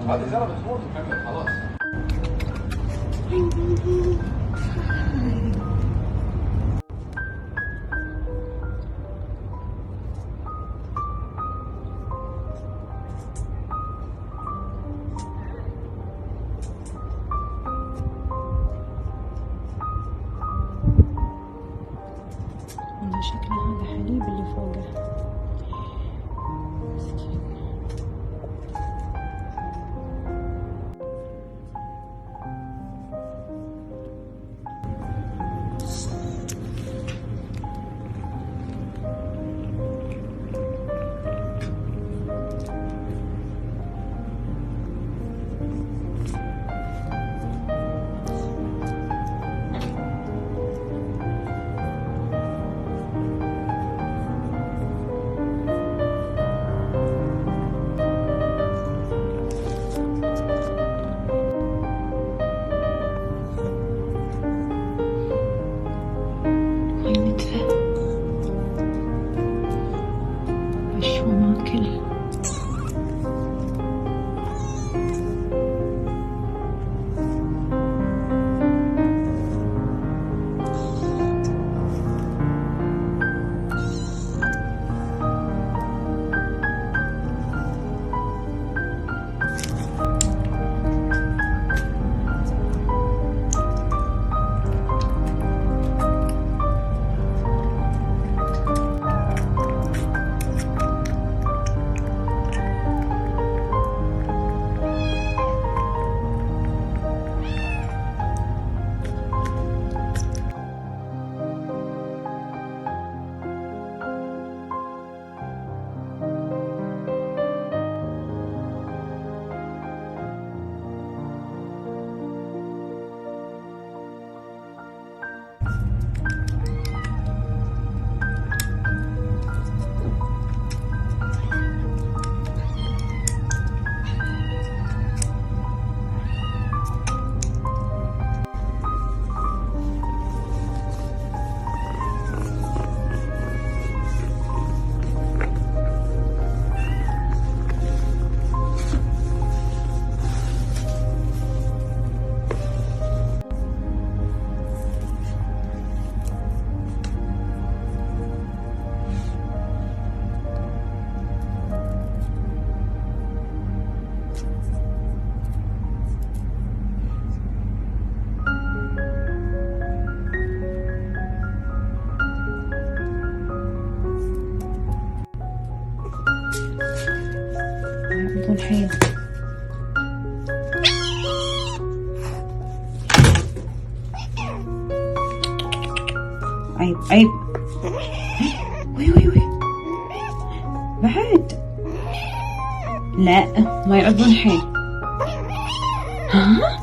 بعد جرب تموت وكمل خلاص. والله شكله هذا حليب اللي فوقه. الحين عيب عيب. وي وي وي بعد لا ما يعضون الحين. ها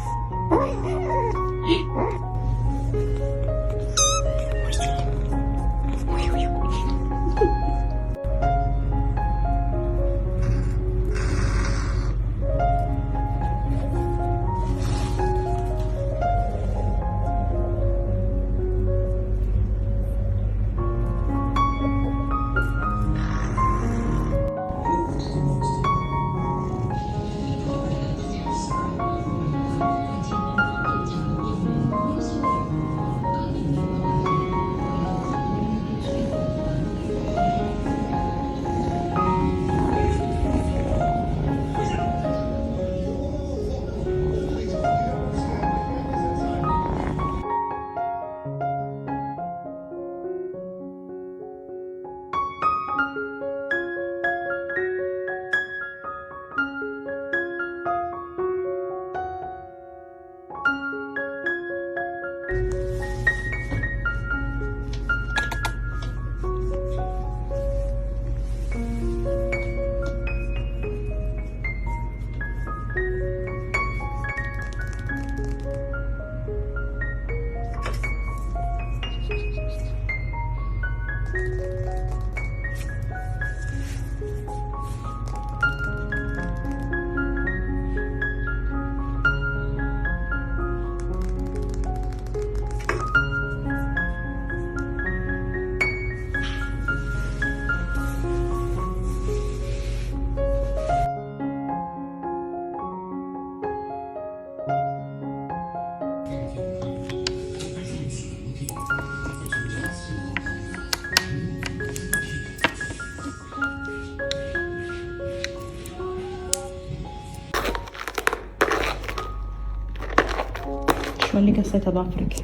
شو اللي قصيت اظافرك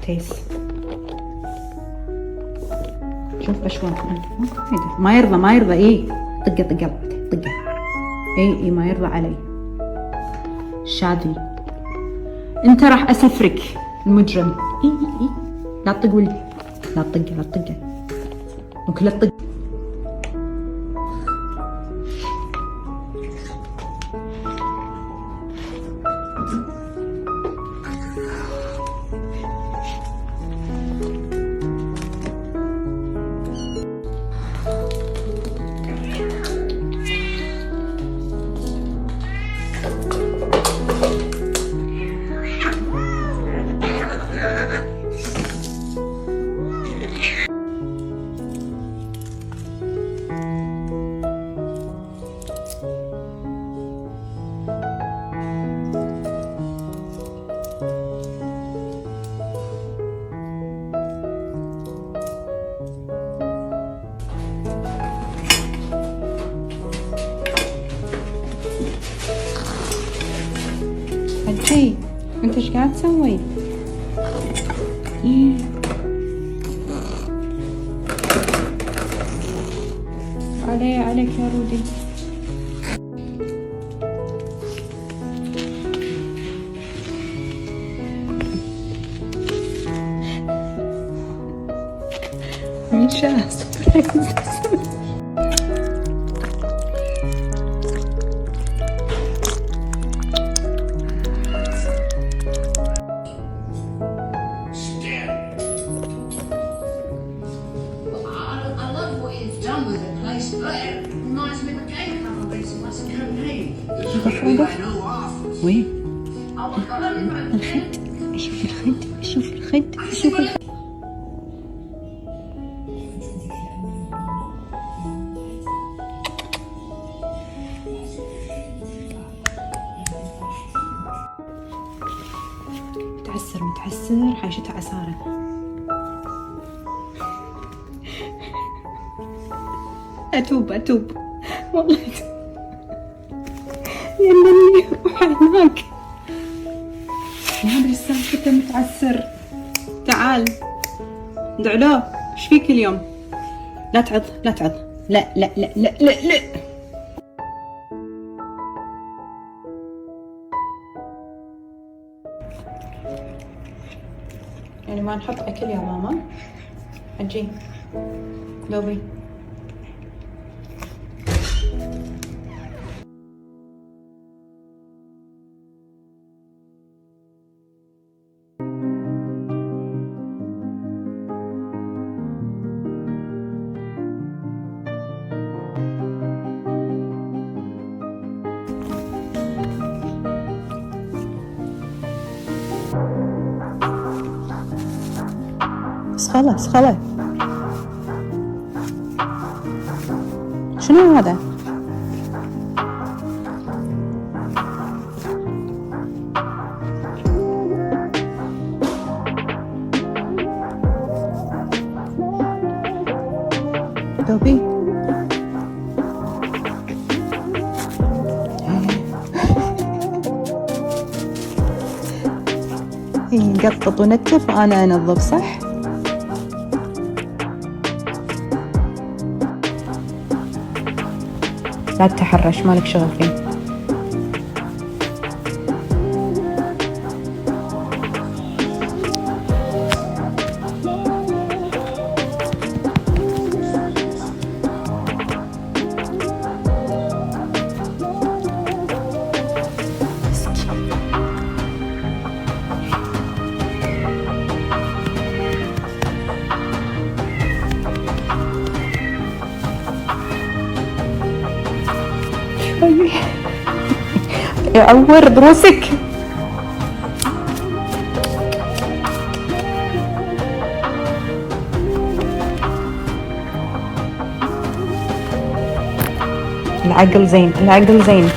تيس. شوف اشوان ما يرضى ايه طقه اي ما يرضى علي. شاذي انت راح اسفرك المجرم. اي لا تطق ولدي، لا تطقه ممكن لا تطق. حجي انت ايش قاعد تسوي؟ عليك يا رودي. ميشا وين؟ الخد، شوف الخد. متعسر حاجته عسارة. أتوب والله يمني روح هناك. ما أدري السالفة متعسر. تعال دعلو ايش فيك اليوم؟ لا تعض لا. يعني ما نحط أكل يا ماما؟ أجي دوبي. خلاص شنو هذا؟ دوبي نقطط ونتف وأنا أنظف صح؟ لا تتحرش مالك شغل فيه. يعور ضروسك. العقل زين